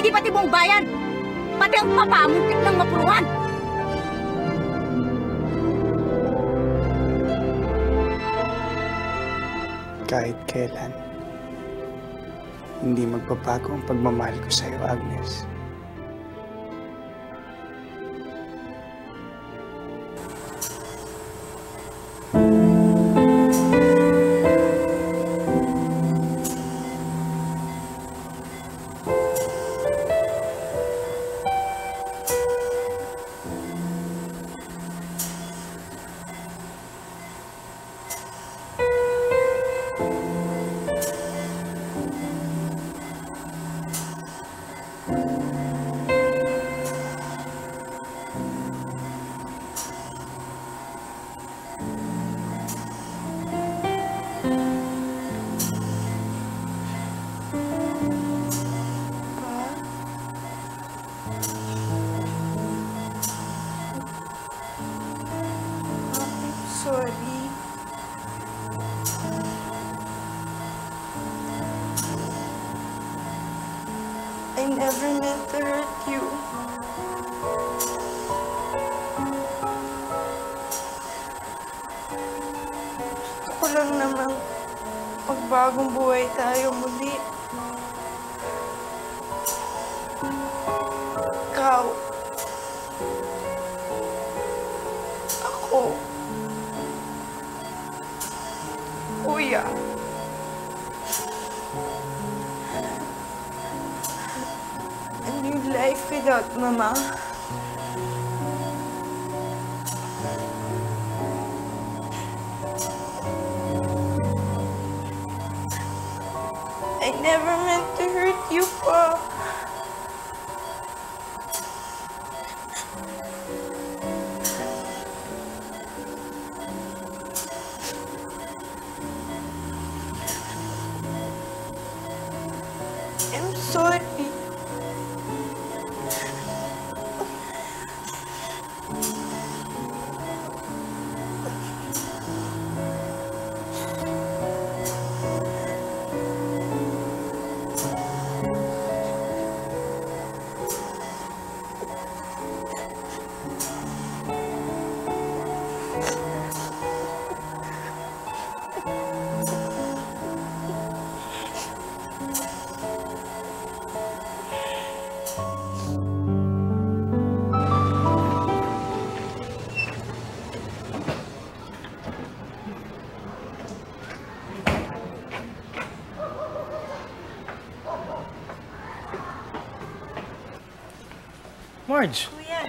Hindi pati buong bayan. Pati ang papa, muntik ng mapuruhan. Kahit kailan, hindi magbabago ang pagmamahal ko sa'yo, Agnes. Sorry. I never meant to hurt you. Gusto ko lang namang magbagong buhay tayo muli. Ikaw. Ako. Kuya. A new life without Mama. I never meant to hurt you, Pa. I'm sorry. Marge, Kuya.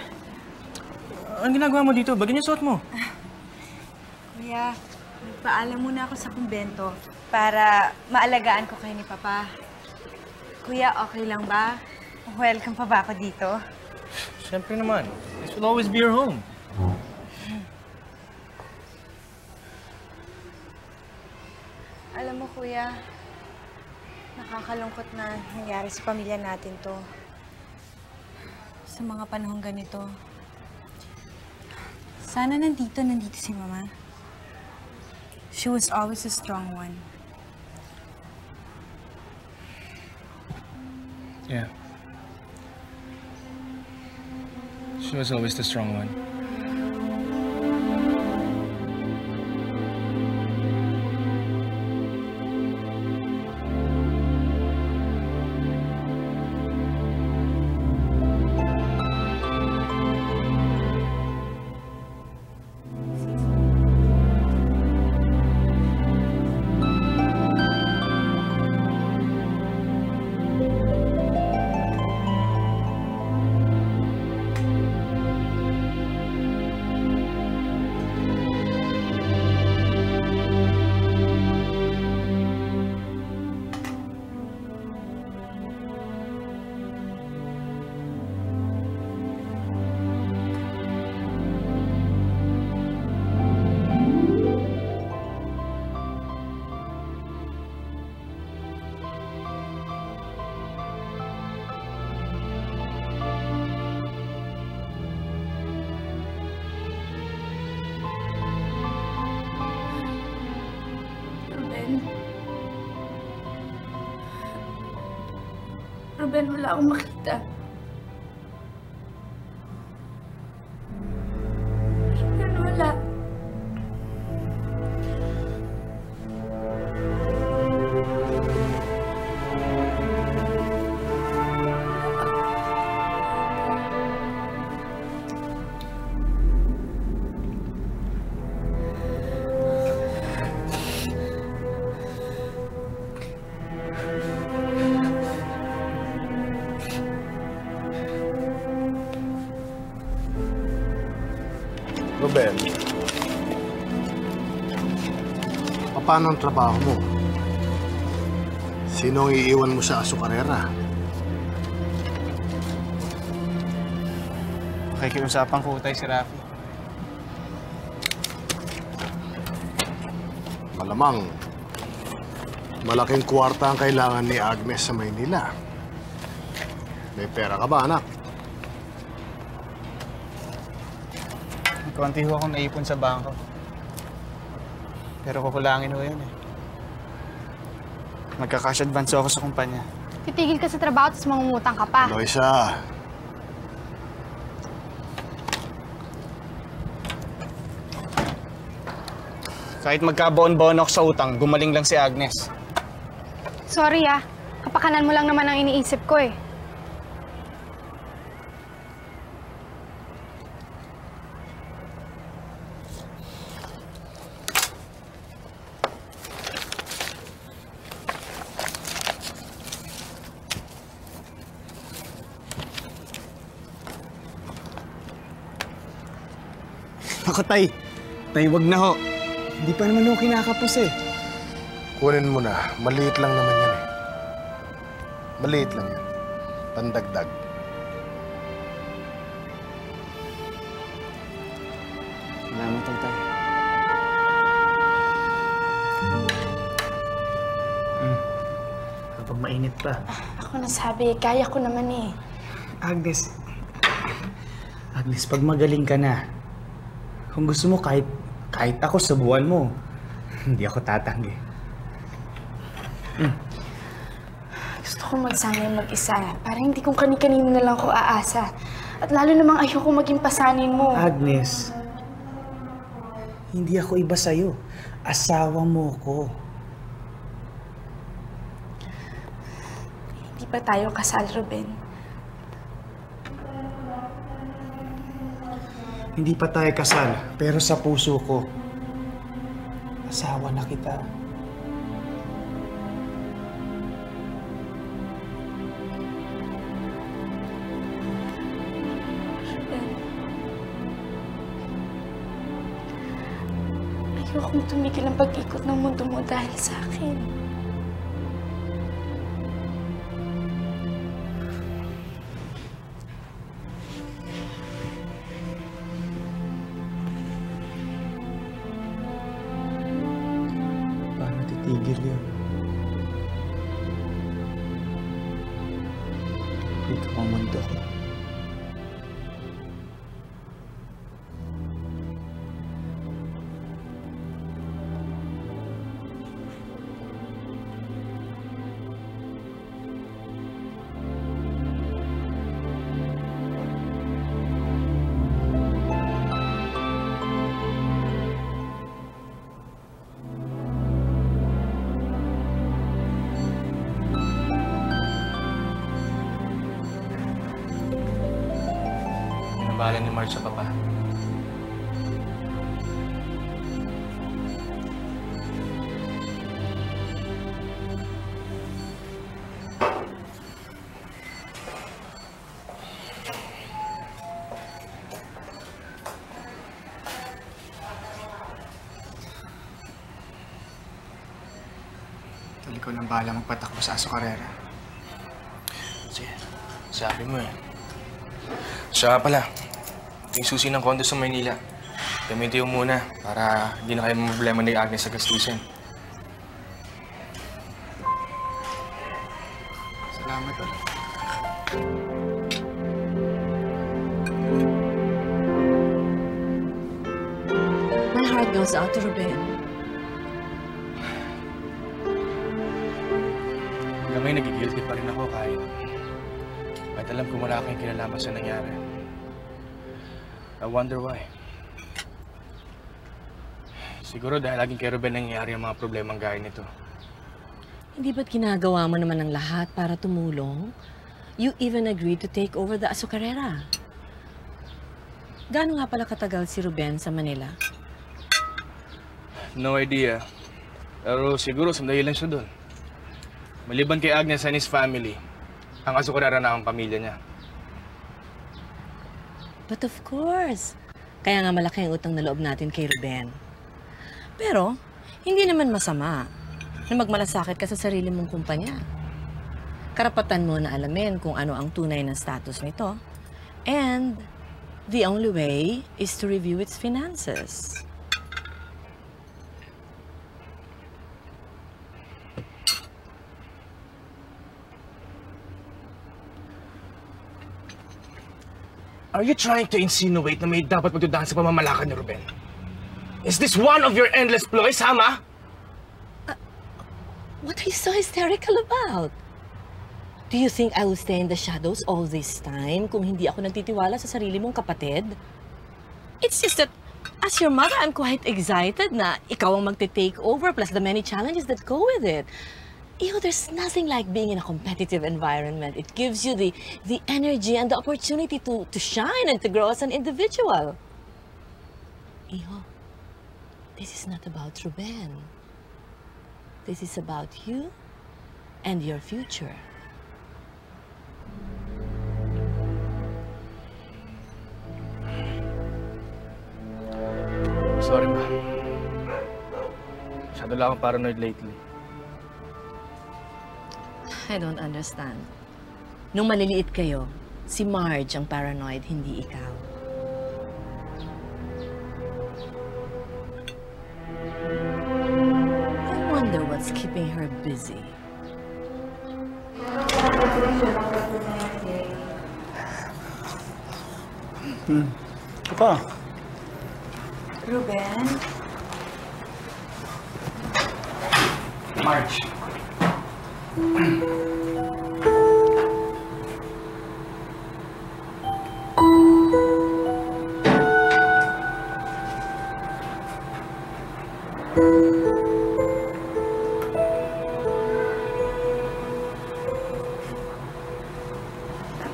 anong ginagawa mo dito? Bagay niya suot mo. Kuya, nagpaalam muna ako sa kumbento para maalagaan ko kayo ni Papa. Kuya, okay lang ba? Welcome pa ba ako dito? Siyempre naman. This will always be your home. Alam mo, Kuya, nakakalungkot na nangyari sa pamilya natin to. Sa mga panahong ganito. Sana nandito si Mama. She was always a strong one. Yeah. She was always the strong one. Ruben, wala akong makita. Ruben, wala. Ruben, paano ang trabaho mo? Sino ang iiwan mo sa asukarera? Pakikiusapan ko tayo si Rafi. Malamang, malaking kwarta ang kailangan ni Agnes sa Maynila. May pera ka ba, anak? Konti ho akong naipon sa bangko. Pero kukulangin ho yun eh. Magka-cash advance ako sa kumpanya. Titigil ka sa trabaho tapos mangungutang ka pa. Loisa, Kahit magkabaon-baon ako sa utang, gumaling lang si Agnes. Sorry kapakanan mo lang naman ang iniisip ko eh. Ako, Tay. Tay, wag na ho. Hindi pa naman ho kinakapos eh. kunin mo na. Maliit lang naman yan eh. Maliit lang yan. Pandagdag. Salamat, Tay. Kapag mainit pa. Ako nasabi, kaya ko naman eh. Agnes, pag magaling ka na, kung gusto mo kahit ako subuan mo, hindi ako tatanggi. Gusto ko magsanay mag-isa para hindi kung kani-kanino na lang ko aasa. At lalo namang ayoko maging pasanin mo. Agnes, hindi ako iba sa'yo. Asawa mo ko. Hindi pa tayo kasal, Ruben. Hindi pa tayo kasal, pero sa puso ko, asawa na kita. Ayokong tumigil ang pag-ikot ng mundo mo dahil sa akin. Paano titigil yun? Ikaw ang mundo ko. Bahala ni Marge sa papa. Tuloy ko nang bahala magpatakbo sa asukarera. Sige, sabi mo eh. Siya pala. Yung susi ng kondo sa Maynila. Gamitin mo muna para hindi na kayo problema ni Agnes sa gastusin. Salamat ulit. My heart goes out to Ruben. Hanggang ngayon, nagigilty pa rin ako kahit At alam ko wala kayong kinalaman sa nangyari. I wonder why. Siguro dahil laging kay Ruben nangyayari ang mga problemang gaya nito. Hindi ba't ginagawa mo naman ang lahat para tumulong? You even agreed to take over the azucarera. Gaano nga pala katagal si Ruben sa Manila? No idea. Pero siguro sandali lang siya doon. Maliban kay Agnes and his family, ang azucarera na ang pamilya niya. But of course. Kaya nga malaki ang utang na loob natin kay Ruben. Pero, hindi naman masama na magmalasakit ka sa sarili mong kumpanya. Karapatan mo na alamin kung ano ang tunay na status nito. And the only way is to review its finances. Are you trying to insinuate na may dapat magdudahan sa pamamalakad ni Ruben? Is this one of your endless ploys, Hama? What are you so hysterical about? Do you think I will stay in the shadows all this time kung hindi ako nagtitiwala sa sarili mong kapatid? It's just that, as your mother, I'm quite excited na ikaw ang magte-take over plus the many challenges that go with it. You know, there's nothing like being in a competitive environment. It gives you the energy and the opportunity to shine and to grow as an individual. Iho, this is not about Ruben. This is about you and your future. Sorry, ma. Masyado lang akong paranoid lately. I don't understand. Nung maliliit kayo, si Marge ang paranoid, hindi ikaw. I wonder what's keeping her busy. Ito. Ruben? Marge.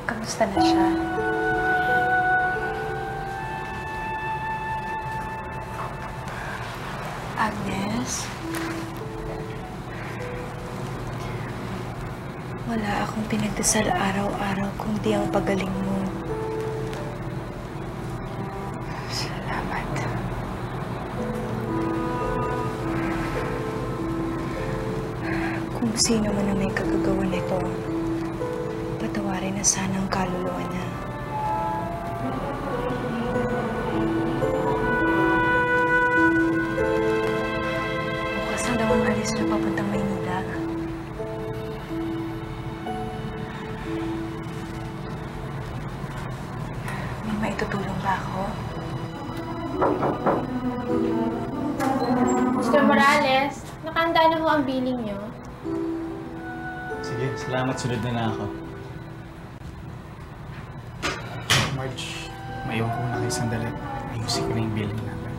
Kamusta na siya? Agnes? Wala akong pinagdasal araw-araw kundi ang pagaling mo. Salamat. Kung sino man ang may kagagawa nito, patawarin na sana ang kaluluwa niya. Bukas na daw ang alis na papuntang Maynila. May maitutulong ba ako? Mr. Morales, nakahanda na ho ang billing niyo. Sige, salamat. Sunod na ako. Marge, maiwan ko na kayo sandali. Ayusin ko na yung billing natin.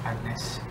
Agnes.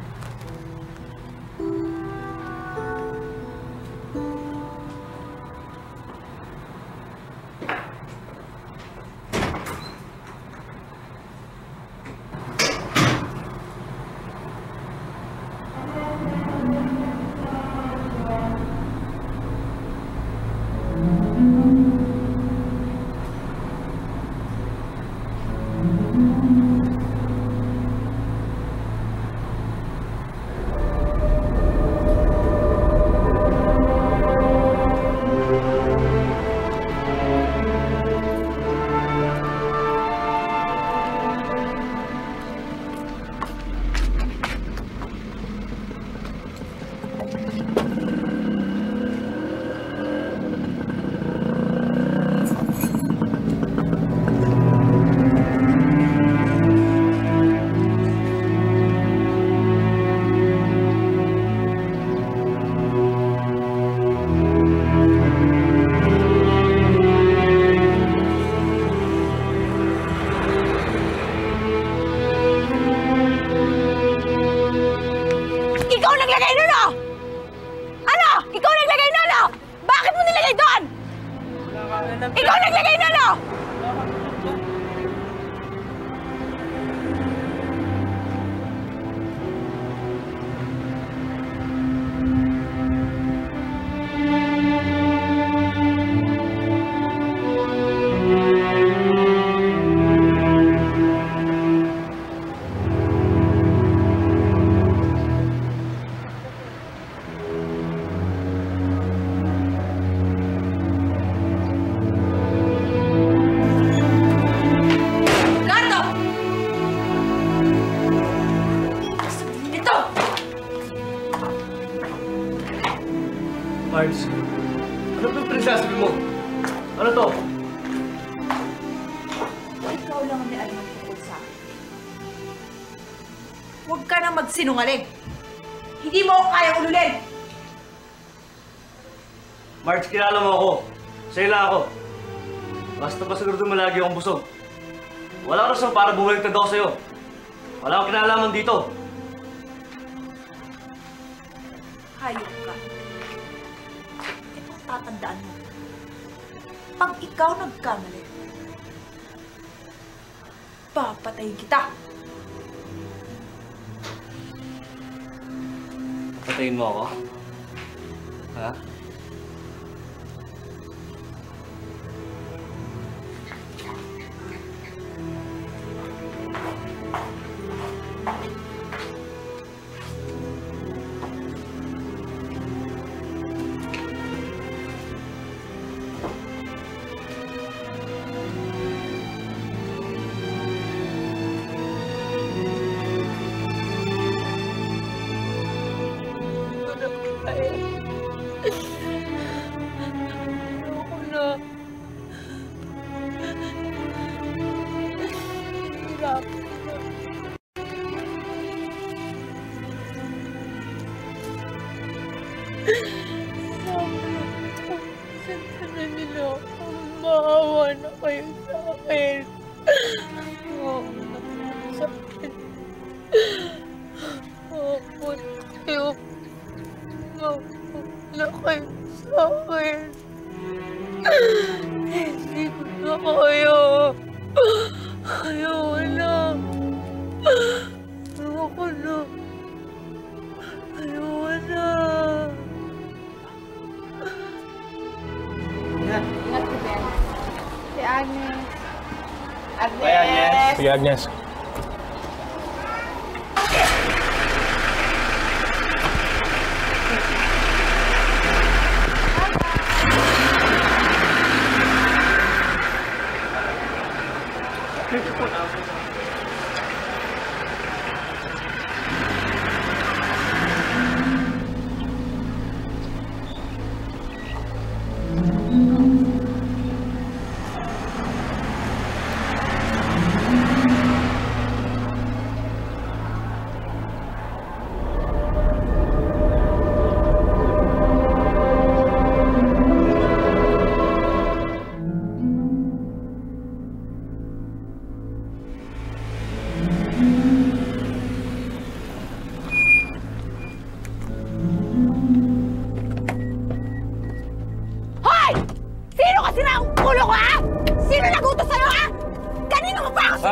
may alam tungkol sa akin. Huwag ka nang magsinungaling. Hindi mo ako kayang ululin. Marge, kilala mo ako. Sa'yo lang ako. Basta pa siguro mo lagi akong busog. Wala rason para bumaliktad ako sa'yo. Wala akong kinalaman dito. Hayop ka. Itong tatandaan mo. Pag ikaw nagkamali, papatayin kita. Patayin mo ako? Ha? Maawa na kayo sa akin. Maawa na sa akin. Maawa na kayo. Maawa na kayo sa akin. Hindi ko na kayo. Ayaw na. Ayaw ko na. Ayaw na. Ingat ko, Ben. Si Agnes. Agnes! Kaya, Agnes. Sige, Agnes.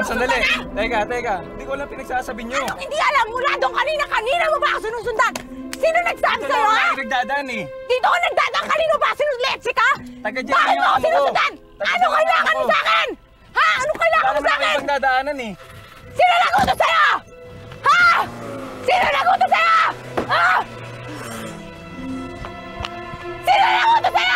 Sandali. Teka. Hindi ko lang pinagsasabi niyo. Anong hindi alam? Mula doon kanina mo ba ako sinusundan? Sino nagsabi sa'yo, ha? Dito nagdadaan eh. Dito ka nagdadaan kanino ba? Sinusletsi ka? Taga-dyan Bakit mo ako ako. sinusundan? Ano kailangan mo sa akin? Ha? Ano kailangan mo sa akin? Pagdadaanan eh. Sino nagutos sa'yo? Ha? Sino nagutos sa'yo? Ha? Sino nagutos sa'yo?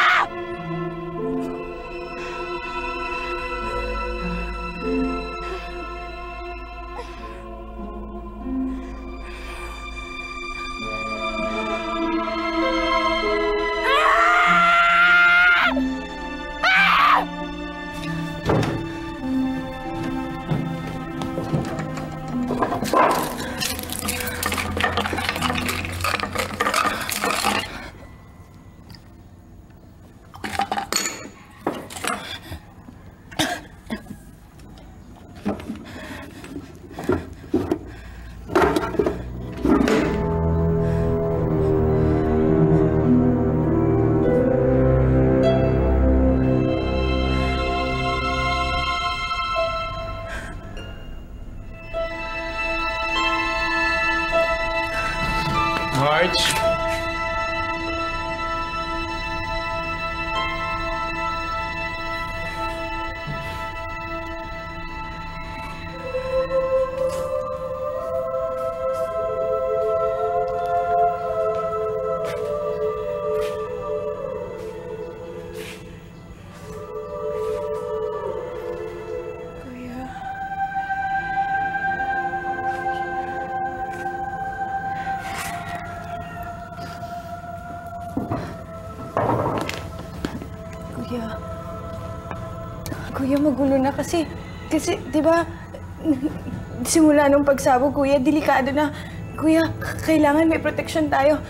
Marge. Kuya, magulo na kasi Kasi, di ba, simula nung pagsabog, kuya, delikado na. Kuya, kailangan may protection tayo.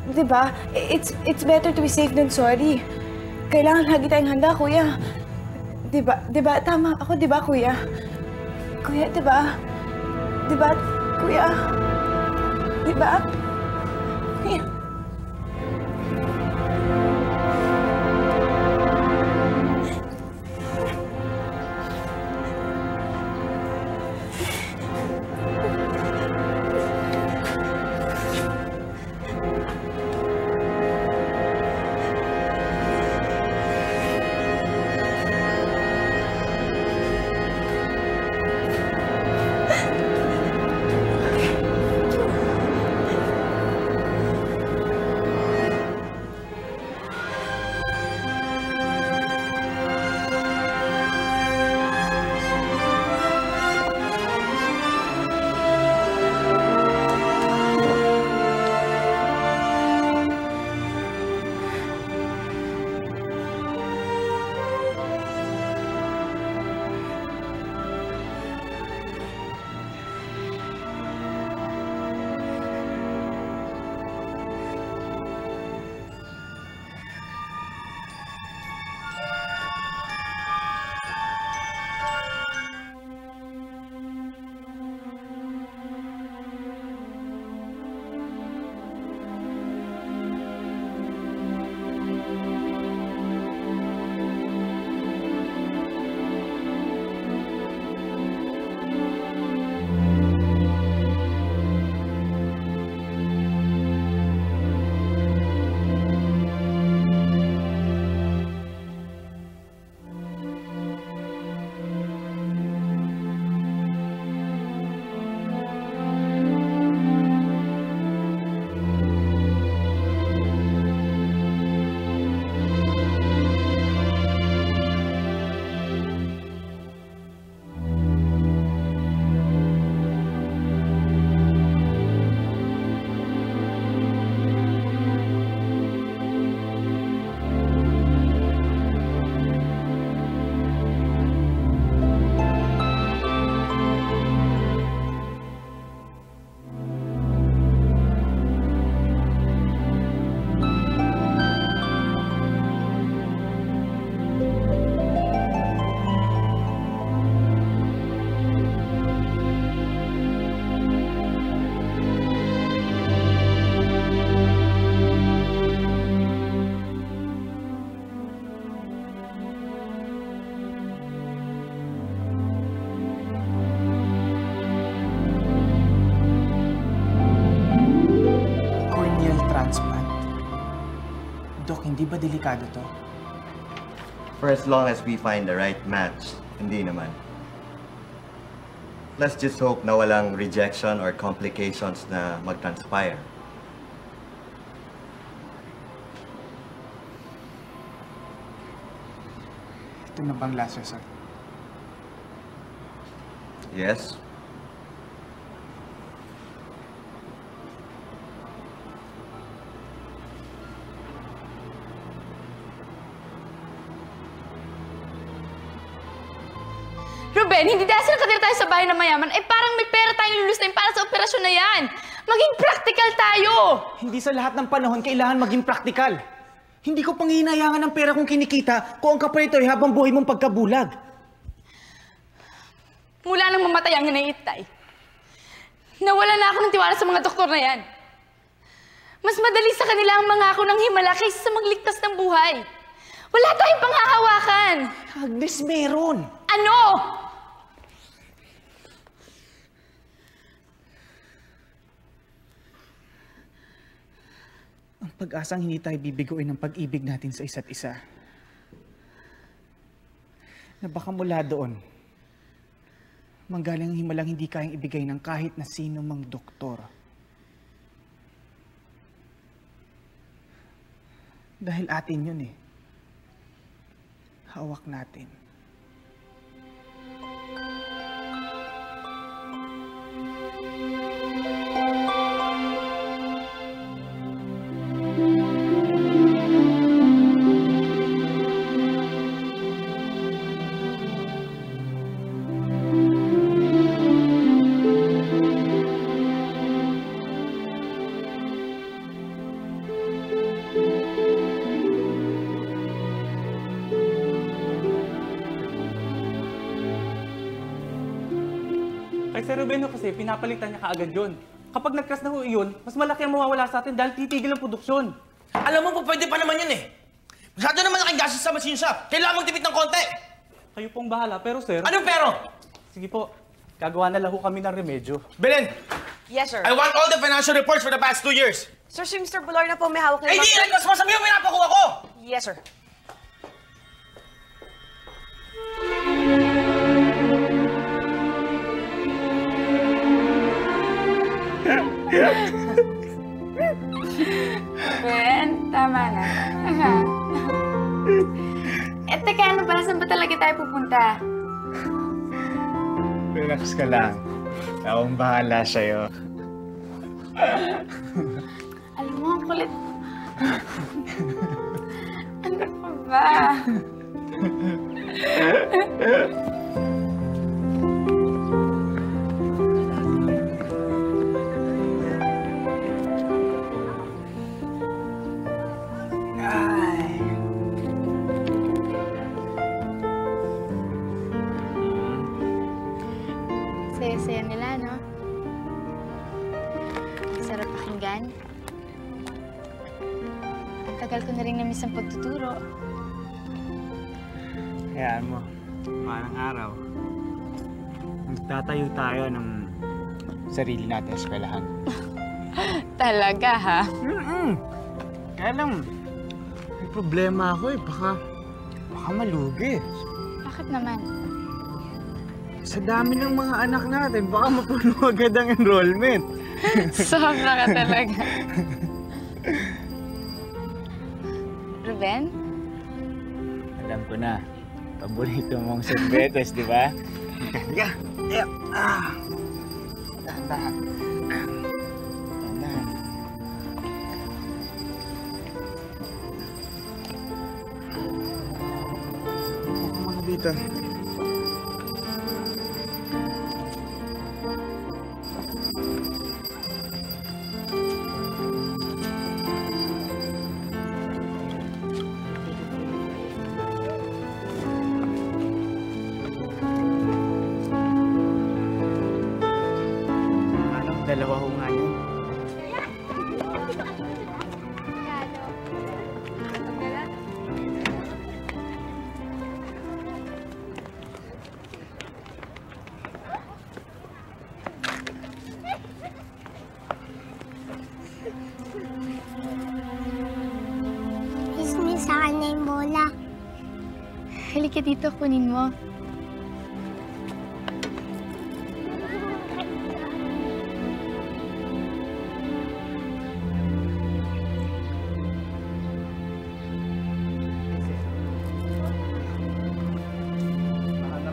Di ba? It's better to be safe than sorry. Kailangan lagi tayong handa, kuya. Di ba? Di ba? Tama ako, di ba, kuya? Kuya, di ba? Di ba, kuya? Di ba? Kuya. Hindi ba delikado to? For as long as we find the right match, hindi naman. Let's just hope na walang rejection or complications na mag-transpire. Ito na bang last resort? Yes? Ruben, hindi dahil nakatira tayo sa bahay na mayaman, ay parang may pera tayong lulustayin para sa operasyon na yan. Maging practical tayo! Hindi sa lahat ng panahon kailangan maging practical. Hindi ko panghihinayangan ng pera kung kinikita kung ang kapalit ay habang buhay mong pagkabulag. Mula nang mamatay ang nanayitay, nawala na ako ng tiwala sa mga doktor na yan. Mas madali sa kanila ang mangako ng himala kaysa sa magligtas ng buhay. Wala tayong panghahawakan. Agnes, meron. Ano? Ang pag-asang hindi tayo bibiguin ng pag-ibig natin sa isa't isa. Na baka mula doon, manggaling ang himalang hindi kayang ibigay ng kahit na sino mang doktor. Dahil atin yun eh. Hawak natin. Kay Sir Ruben ho kasi, pinapalitan niya kaagad yun. Kapag nag-crash na ho yun, mas malaki ang mawawala sa atin dahil titigil ang produksyon. Alam mo po, pwede pa naman yun eh. Masyado naman naking gastos sa machine shop. Kailangan magtipid ng konti. Kayo pong bahala, pero sir... Anong pero? Sige po, gagawa na lang ho kami ng remedyo. Belen, Yes, sir. I want all the financial reports for the past 2 years. Sir, si Mr. Bular na po may hawak Eh, ng... hindi! Records mo sa yung pinapakuha ko! Yes, sir. Ben, tama na. Teka, ano ba? Saan ba talaga tayo pupunta? Relax ka lang. Akong bahala sa'yo. Alam mo, ang kulit. Ano ka ba? Saya-saya nila, no? Sarap pakinggan. Ang tagal ko na rin na-miss ang pagtuturo. Hayaan mo, parang araw. Magtatayo tayo ng sarili natin sa eskwelahan. Talaga, ha? Kaya lang, may problema ako eh. Baka malugi. Bakit naman? Sa dami ng mga anak natin, baka mapuno agad ang enrollment. Sobra ka talaga. Ruben? Alam ko na. Paborito mong sorbetes, di ba? Halika! Dahan-dahan. Dahan-dahan. Ako muna dito. Dalawa ho nga yun. Miss, sa kanya yung bola. Halika dito, kunin mo.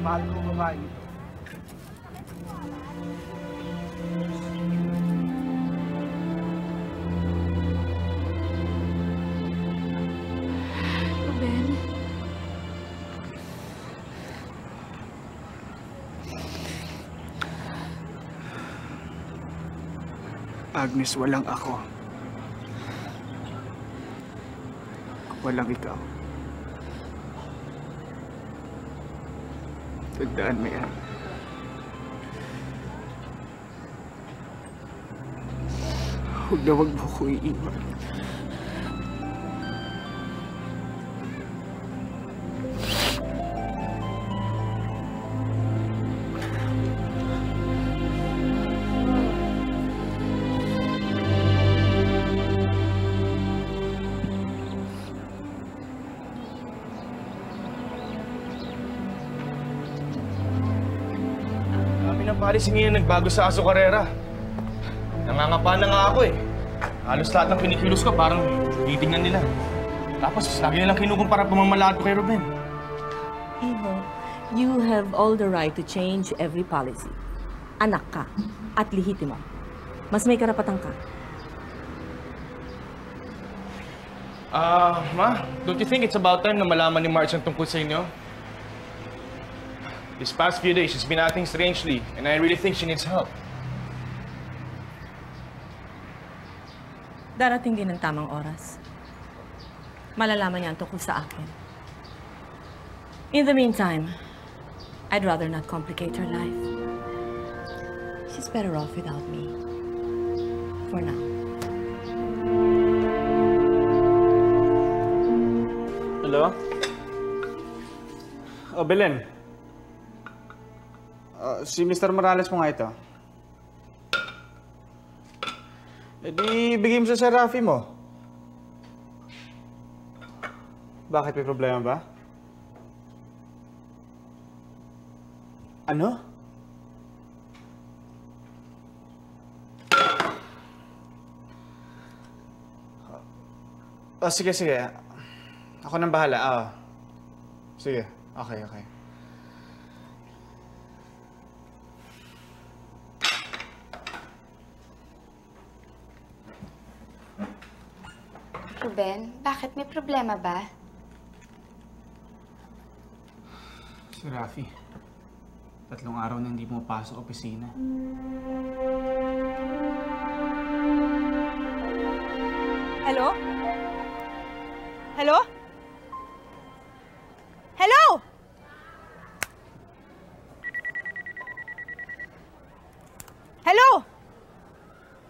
Mahal ko babae ito. Ruben? Agnes, walang ako. Walang ikaw. Tandaan mo yan. Huwag na wag mo ko iiwan. Paris, hindi na nagbago sa Azucarera. Nangangapa na nga ako eh. Halos lahat ng pinikilos ko parang titignan nila. Tapos lagi nilang kinukumpara pamamalahat ko kay Ruben. Ivo, you have all the right to change every policy. Anak ka at lihitimo. Mas may karapatan ka. Ma, don't you think it's about time na malaman ni Marge ang tungkol sa inyo? These past few days, she's been acting strangely, and I really think she needs help. Darating din ang tamang oras. Malalaman niya ang tungkol sa akin. In the meantime, I'd rather not complicate her life. She's better off without me. For now. Hello? Oh, Belen. Si Mr. Morales mo nga ito. Eh di, bigay mo sa Sir Rafi mo. Bakit, may problema ba? Ano? Oh, sige, sige. Ako nang bahala. Sige. Okay, okay. Ruben, bakit? May problema ba? Si Rafi. 3 araw na hindi pumapasok opisina. Hello? Hello? Hello? Hello?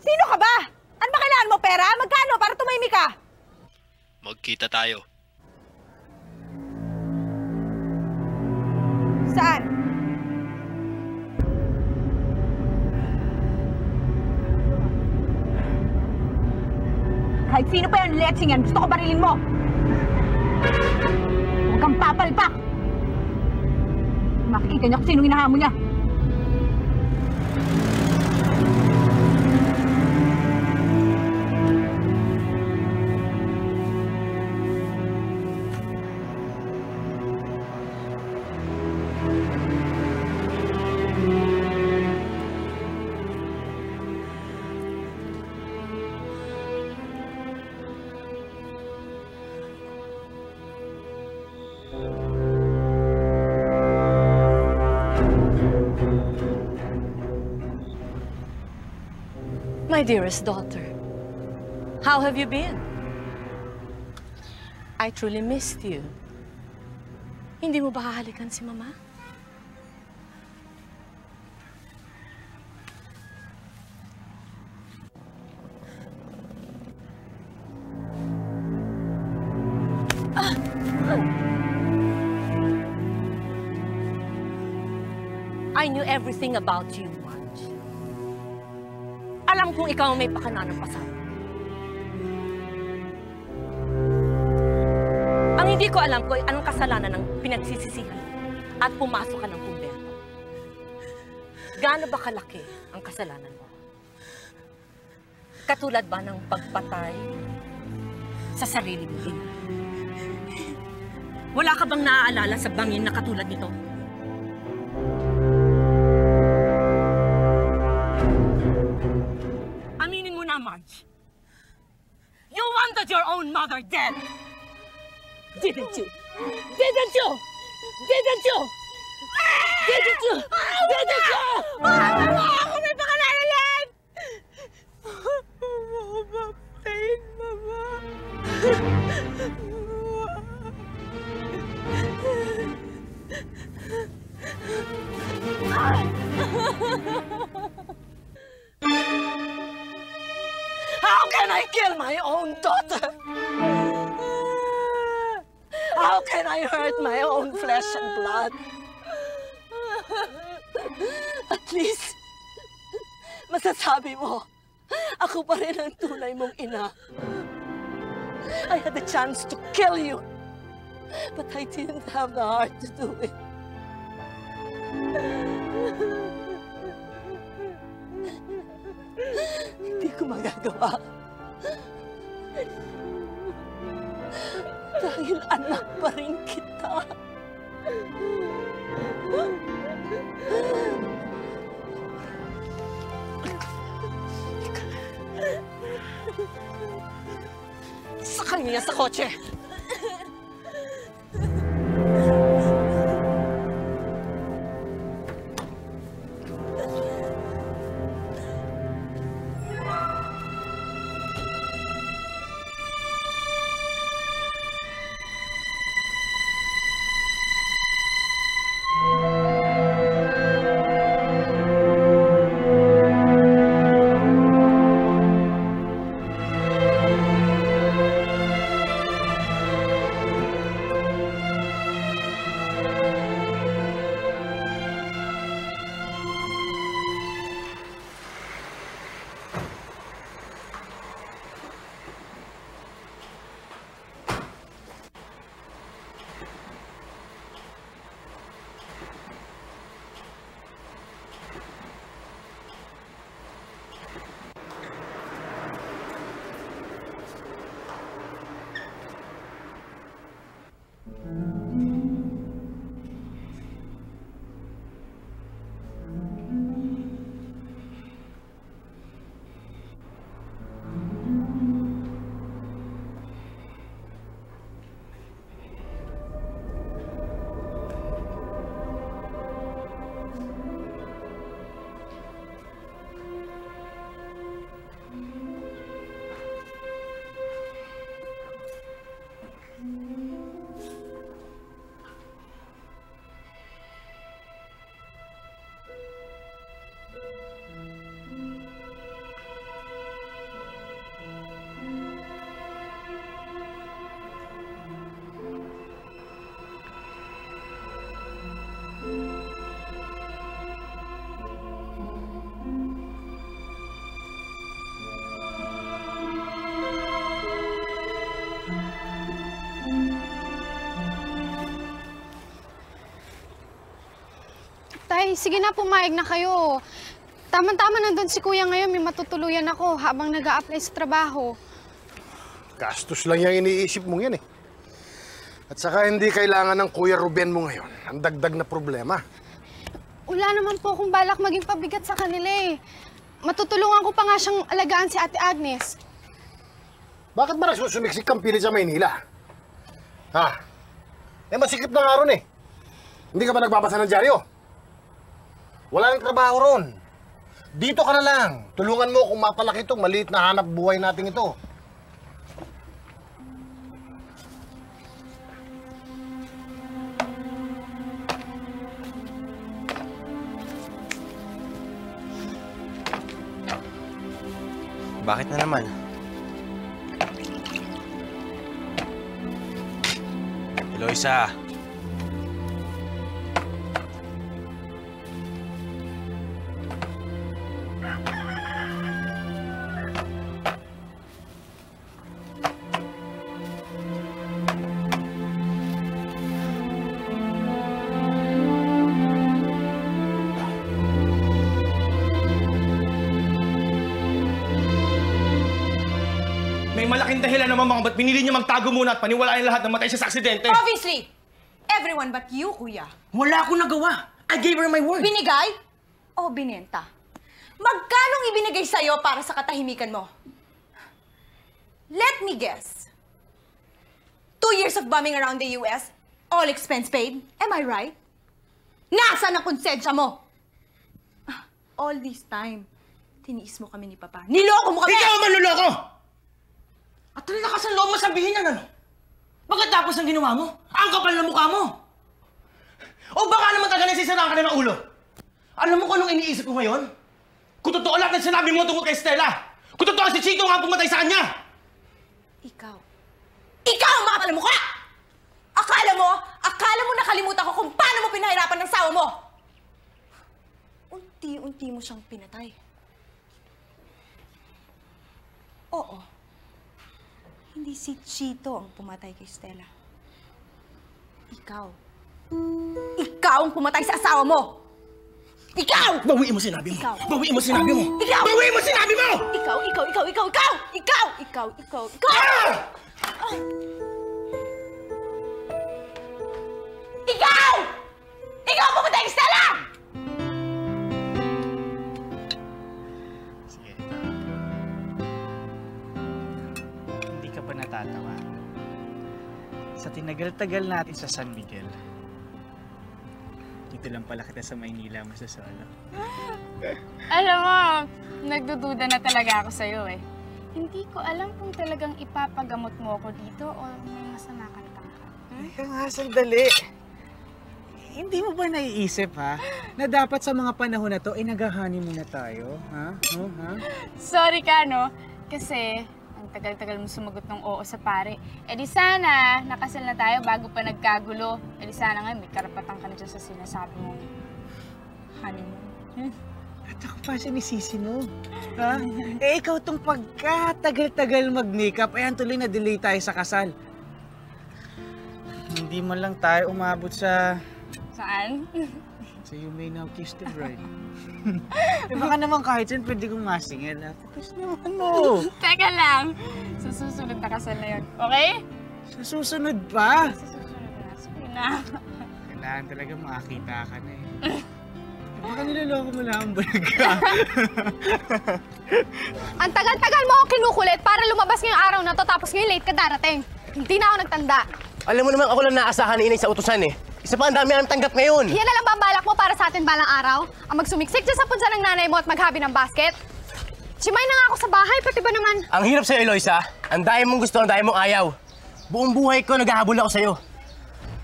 Sino ka ba? Ano ba kailangan mo, pera? Magkano para tumahimik ka? Magkita tayo. Saan? Kahit sino pa yung letsing yan, gusto ko barilin mo. Huwag kang papalpak. Makikita niyo kung sinong hinahamon niya. My dearest daughter, how have you been? I truly missed you. Hindi mo ba hahalikan si Mama? I knew everything about you, Marge. Alam kong ikaw may pakana ng pasado. Ang hindi ko alam ko ay anong kasalanan ng pinagsisisihan at pumasok ka ng kumbento. Gaano ba kalaki ang kasalanan mo? Katulad ba ng pagpatay sa sarili mo ina? Wala ka bang naaalala sa bangin na katulad nito? Aminin mo na, Marge. You wanted your own mother dead! Didn't you? Didn't you? Didn't you? Didn't you? Didn't you? Mama! Ako may pakalalan! Mama, pain, Mama. How can I kill my own daughter? How can I hurt my own flesh and blood? At least, masasabi mo, ako pa rin ang tunay mong ina. I had the chance to kill you, but I didn't have the heart to do it. Hindi ko magagawa. Dahil anak pa rin kita. Sa kanya sa kotse. sige na, pumayag na kayo. Tama-tama nandun si Kuya ngayon, may matutuluyan ako habang nag-a-apply sa trabaho. Gastos lang yung iniisip mong yan eh. At saka hindi kailangan ng Kuya Ruben mo ngayon. Ang dagdag na problema. Wala naman po akong balak maging pabigat sa kanila eh. Matutulungan ko pa nga siyang alagaan si Ate Agnes. Bakit ba nagsusumiksik kang pilit sa Maynila? Ha? Eh, masikip na nga ron eh. Hindi ka ba nagbabasa ng dyaryo? Wala nang trabaho ron. Dito ka na lang. Tulungan mo kung mapalaki itong maliit na hanap buhay natin ito. Bakit na naman? Eloisa! May malaking dahilan naman mga ba't pinili niya magtago muna at paniwalaan lahat na matay siya sa aksidente. Obviously! Everyone but you, Kuya. Wala akong nagawa. I gave her my word. Binigay o binenta? Magkanong ibinigay sa'yo para sa katahimikan mo? Let me guess. 2 years of bombing around the US, all expense paid. Am I right? Nasaan ang konsensya mo? All this time, tiniis mo kami ni Papa. Niloko mo kami! Ikaw ang manluloko! At talaga sa loob mo sabihin yan, ano? Bakit tapos ang ginawa mo? Ang kapal na mukha mo! O baka naman talaga nasisiraan ka na ng ulo? Alam mo kung anong iniisip ko ngayon? Kung totoo lahat ng sinabi mo tungkol kay Stella! Kung totoo si Chito nga ang pumatay sa kanya! Ikaw ang makapal na mukha! Akala mo nakalimutan ko kung paano mo pinahirapan ng sawa mo! Unti-unti mo siyang pinatay. Oo. Hindi si Chito ang pumatay kay Stella. Ikaw ang pumatay sa asawa mo! Ikaw! Bawiin mo sinabi mo! Ikaw! Bawiin mo sinabi mo! Ikaw! Bawiin mo sinabi mo! Ikaw! Ikaw ang pumatay kay Stella! Sige. Hindi ka pa natatawa. Sa tinagal-tagal natin sa San Miguel, dito lang pala kita sa Maynila masasolo. Alam mo, nagdududa na talaga ako sa'yo eh. Hindi ko alam kung talagang ipapagamot mo ako dito o may masama kang tangka. Teka nga, sandali. Hindi mo ba naiisip, ha? Na dapat sa mga panahon na to, naghahani muna tayo, ha? Sorry ka, no? Kasi ang tagal-tagal mo sumagot ng oo sa pare. Eh di sana, nakasal na tayo bago pa nagkagulo. Eh di sana nga, may karapatan ka na dyan sa sinasabi mong honeymoon. At ako pa sinisisi mo, ha? Eh ikaw tong pagkatagal-tagal mag-makeup, ayan tuloy na delay tayo sa kasal. Hindi man lang tayo umabot sa... Saan? So you may now kiss the bride. Eh baka naman kahit saan pwede kong masingil, ha? Tapos naman mo. Teka lang, sa susunod na kasal na yun, okay? Sa susunod pa? Sa susunod na, sige na. Kailangan talaga makakita ka na eh. Baka niloloko mo lang ang balaga. Ang tagal-tagal mo ako kinukulit para lumabas ngayong araw na to tapos ngayon late ka darating. Hindi na ako nagtanda. Alam mo naman ako lang naasahan ni Inay sa utusan eh. Isa pa ang dami ang tanggap ngayon. Yan na lang ba ang balak mo para sa atin balang araw? Ang magsumiksik dyan sa punsa ng nanay mo at maghabi ng basket? Simay na nga ako sa bahay, pati ba naman? Ang hirap sa'yo, Eloisa. Ang dahil mong gusto, ang dahil mong ayaw. Buong buhay ko, naghahabol ako sa'yo.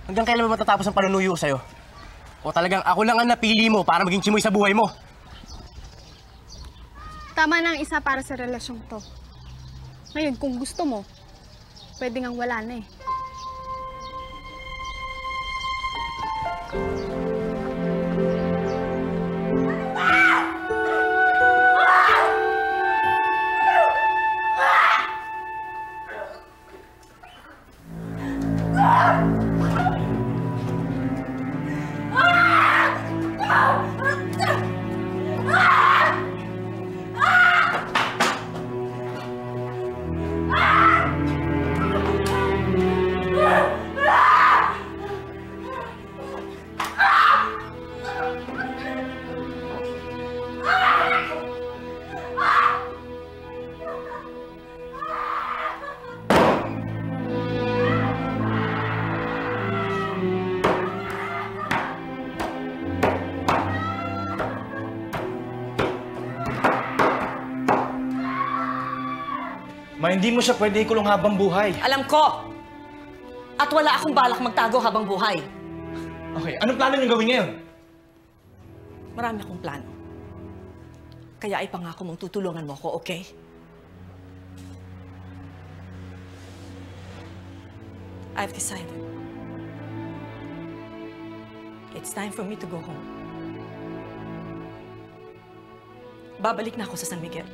Hanggang kailan ba matatapos ang panunuyo ko sa'yo? O talagang ako lang ang napili mo para maging chimoy sa buhay mo? Tama na ang isa para sa relasyong to. Ngayon, kung gusto mo, pwede ngang wala na eh. Ma, hindi mo siya pwede ikulong habang buhay. Alam ko! At wala akong balak magtago habang buhay. Okay, anong plano niyong gawin ngayon? Marami akong plano. Kaya ipangako mong tutulungan mo ko, okay? I've decided. It's time for me to go home. Babalik na ako sa San Miguel.